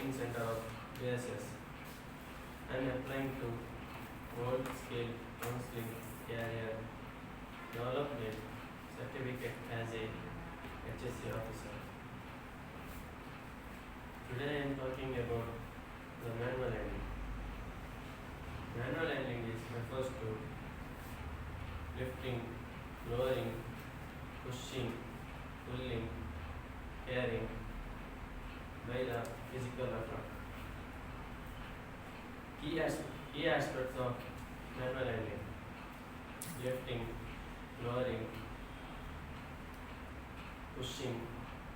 Training Center of JSS. I am applying to World Scale Counseling Career Development Certificate as a HSC officer. Today I am talking about the manual handling. Manual handling refers to lifting, lowering, pushing, pulling, carrying by the physical effort. Key aspects of manual handling: lifting, lowering, pushing,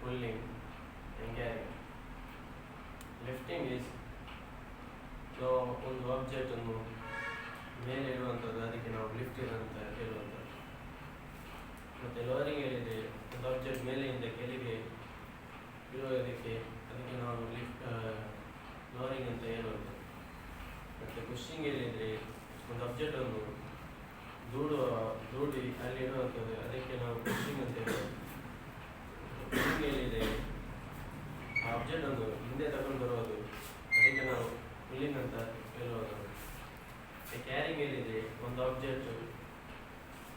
pulling, and carrying. Lifting is ಒಂದು ಆಬ್ಜೆಕ್ಟನ್ನು ಮೇಲೆ ಇಡುವಂಥದ್ದು, ಅದಕ್ಕೆ ನಾವು lifter ಅಂತ ಹೇಳುವಂಥದ್ದು. ಮತ್ತು lowering ಹೇಳಿದರೆ ಒಂದು object ಮೇಲೆಯಿಂದ ಕೆಳಗೆ ಇರುವುದಕ್ಕೆ, ಅದಕ್ಕೆ ನಾವು ಲೋರಿಂಗ್ ಅಂತ ಹೇಳುವಂಥದ್ದು. ಮತ್ತು ಪುಷಿಂಗ್ ಹೇಳಿದರೆ ಒಂದು ಆಬ್ಜೆಕ್ಟನ್ನು ದೂಡಿ ಅಲ್ಲಿ ಇಡುವಂಥದ್ದು, ಅದಕ್ಕೆ ನಾವು ಪುಷಿಂಗ್ ಅಂತ ಹೇಳುವುದು. ಪುಲ್ಲಿಂಗ್ ಹೇಳಿದರೆ ಆ ಆಬ್ಜೆಕ್ಟನ್ನು ಹಿಂದೆ ತಗೊಂಡು ಬರೋದು, ಅದಕ್ಕೆ ನಾವು ಪುಲ್ಲಿಂಗ್ ಅಂತ ಹೇಳುವುದು. ಕ್ಯಾರಿಂಗ್ ಹೇಳಿದರೆ ಒಂದು ಆಬ್ಜೆಕ್ಟ್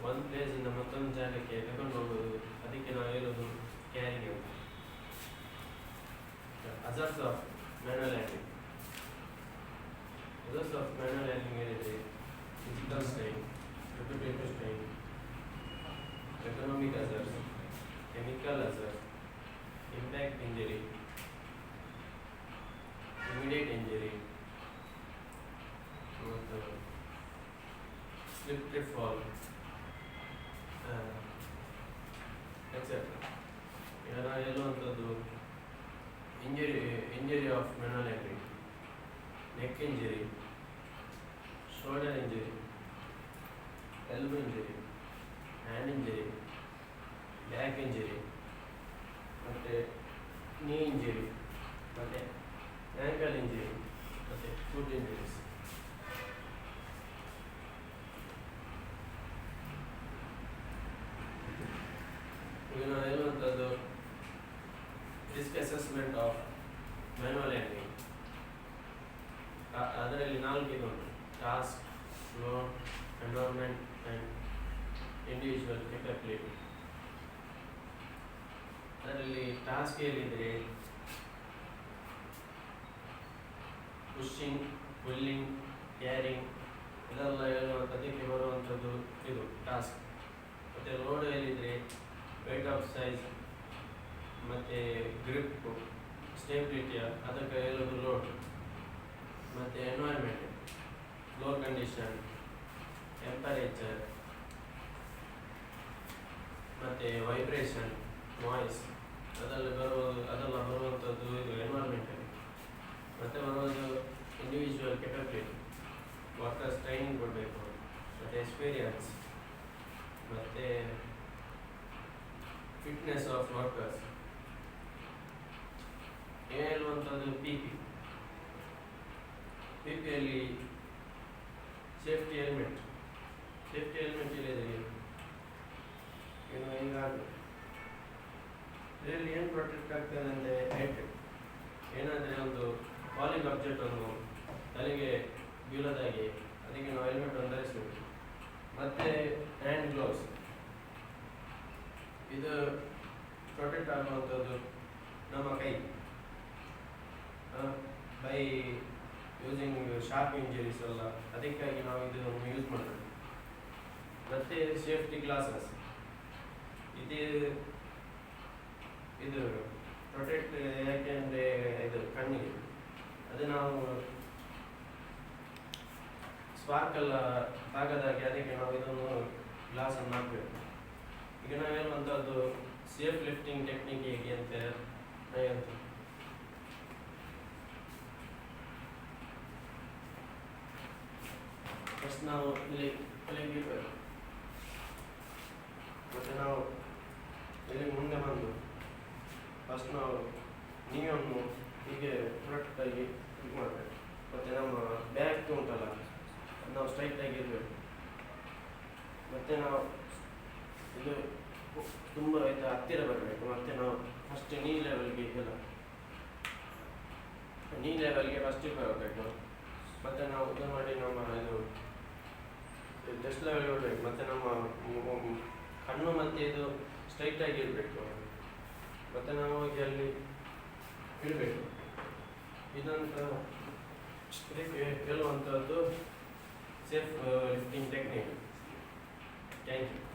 ಒಂದು ಪ್ಲೇಸಿಂದ ಮತ್ತೊಂದು ಜಾಗಕ್ಕೆ ತಗೊಂಡು ಹೋಗೋದು, ಅದಕ್ಕೆ ನಾವು ಹೇಳೋದು ಕ್ಯಾರಿಂಗ್ ಅಂತ. Hazards of manual handling. Hazards of manual handling ಹೇಳಿದರೆ physical strain, repetitive strain, economic hazards, chemical hazards, impact injury, immediate injury, ಮತ್ತು ಸ್ಲಿಪ್ ಟ್ರಿಪ್ ಫಾಲ್, ಎಕ್ಸೆಟ್ರಾ. ಈಗ ನಾವು ಹೇಳುವಂಥದ್ದು injury of manual handling: neck injury, shoulder injury, elbow injury, hand injury, back injury, ಮತ್ತು knee injury, ಮತ್ತು ankle injury, ಮತ್ತು foot injuries. ಈಗ ನಾವು ಹೇಳುವಂಥದ್ದು risk assessment of manual handling. ಅದರಲ್ಲಿ 4 ಉಂಟು: task, load, environment and individual capability. ಅದರಲ್ಲಿ task ಹೇಳಿದರೆ ಪುಷಿಂಗ್, ಪುಲ್ಲಿಂಗ್, ಕ್ಯಾರಿಂಗ್ ಇದೆಲ್ಲ ಹೇಳುವಂಥದ್ದಕ್ಕೆ ಬರುವಂಥದ್ದು ಇದು ಟಾಸ್ಕ್. ಮತ್ತು ಲೋಡ್ ಹೇಳಿದರೆ ವೇಟ್ ಆಫ್ ಸೈಜ್ ಮತ್ತು ಗ್ರಿಪ್, ಸ್ಟೇಬಿಲಿಟಿಯ ಅದಕ್ಕೆ ಹೇಳೋದು ಲೋಡ್. ಮತ್ತು ಎನ್ವೈರ್ಮೆಂಟ್, ಫ್ಲೋರ್ ಕಂಡೀಷನ್, ಟೆಂಪರೇಚರ್, ಮತ್ತು ವೈಬ್ರೇಷನ್, ನಾಯ್ಸ್ ಅದೆಲ್ಲ ಬರುವಂಥದ್ದು ಇದು ಎನ್ವೈರ್ಮೆಂಟಲ್ಲಿ. ಮತ್ತು ಬರುವುದು ಇಂಡಿವಿಜುವಲ್ ಕೆಪಬಿಲಿಟಿ, ವರ್ಕರ್ಸ್ ಟ್ರೈನಿಂಗ್ ಕೊಡಬೇಕು, ಮತ್ತು ಎಕ್ಸ್ಪೀರಿಯನ್ಸ್, ಮತ್ತು ಫಿಟ್ನೆಸ್ ಆಫ್ ವರ್ಕರ್ಸ್. ಹೇಳುವಂಥದ್ದು ಪಿ ಪಿಯಲ್ಲಿ ಸೇಫ್ಟಿ ಹೆಲ್ಮೆಟ್ ಹೇಳಿದರೆ ಇದರಲ್ಲಿ ಏನು ಪ್ರೊಟೆಕ್ಟ್ ಆಗ್ತದೆ ಅಂದರೆ ಹೆಡ್. ಏನಾದರೆ ಒಂದು ಫಾಲಿಂಗ್ ಆಬ್ಜೆಕ್ಟನ್ನು ತಲೆಗೆ ಬೀಳೋದಾಗಿ, ಅದಕ್ಕೆ ನಾವು ಹೆಲ್ಮೆಟನ್ನು ಧರಿಸಬೇಕು. ಮತ್ತು ಹ್ಯಾಂಡ್ ಗ್ಲೌಸ್, ಇದು ಪ್ರೊಟೆಕ್ಟ್ ಆಗುವಂಥದ್ದು ನಮ್ಮ ಕೈ ಬೈ ಯೂಸಿಂಗ್ ಶಾರ್ಪ್ ಇಂಜರೀಸ್ ಎಲ್ಲ, ಅದಕ್ಕಾಗಿ ನಾವು ಇದನ್ನು ಯೂಸ್ ಮಾಡಬೇಕು. ಮತ್ತು ಸೇಫ್ಟಿ ಗ್ಲಾಸಸ್, ಇದು ಪ್ರೊಟೆಕ್ಟ್ ಯಾಕೆಂದರೆ ಇದು ಕಣ್ಣಿಗೆ, ಅದು ನಾವು ಸ್ಪಾರ್ಕೆಲ್ಲ ತಾಗದಾಗೆ, ಅದಕ್ಕೆ ನಾವು ಇದನ್ನು ಗ್ಲಾಸನ್ನು ಹಾಕಬೇಕು. ಈಗ ನಾವು ಹೇಳುವಂಥದ್ದು ಸೇಫ್ ಲಿಫ್ಟಿಂಗ್ ಟೆಕ್ನಿಕ್ ಹೇಗೆ ಅಂತ ಹೇಳ್ತೀವಿ. ಫಸ್ಟ್ ನಾವು ಇಲ್ಲಿ ಇರಬೇಕು, ಮತ್ತು ನಾವು ಇಲ್ಲಿ ಮುಂದೆ ಬಂದು ಫಸ್ಟ್ ನಾವು ನೀವನ್ನು ಹೀಗೆ ಕರೆಕ್ಟಾಗಿ ಇದು ಮಾಡಬೇಕು. ಮತ್ತು ನಮ್ಮ ಬ್ಯಾಗ್ ಉಂಟಲ್ಲ, ಅದು ನಾವು ಸ್ಟ್ರೈಟಾಗಿ ಇರಬೇಕು. ಮತ್ತು ನಾವು ಇದು ತುಂಬ ಹತ್ತಿರ ಬರಬೇಕು. ಮತ್ತು ನಾವು ಫಸ್ಟ್ ನೀ ಲೆವೆಲ್ಗೆ ಎಲ್ಲ ನೀ ಲೆವೆಲ್ಗೆ ಫಸ್ಟಿಗೆ ಬರಬೇಕು. ಮತ್ತು ನಾವು ಇದು ಮಾಡಿ ನಮ್ಮ ಇದು ಟೆಸ್ಟ್ ಲೆವೆಲ್ ಇರಬೇಕು. ಮತ್ತು ನಮ್ಮ ಕಣ್ಣು ಮತ್ತು ಇದು ಸ್ಟ್ರೈಟಾಗಿ ಇರಬೇಕು. ಮತ್ತು ನಾವು ಹೋಗಿ ಅಲ್ಲಿ ಇಡಬೇಕು. ಇದಂತ ಇದಕ್ಕೆ ಹೇಳುವಂಥದ್ದು safe lifting technique. Thank you.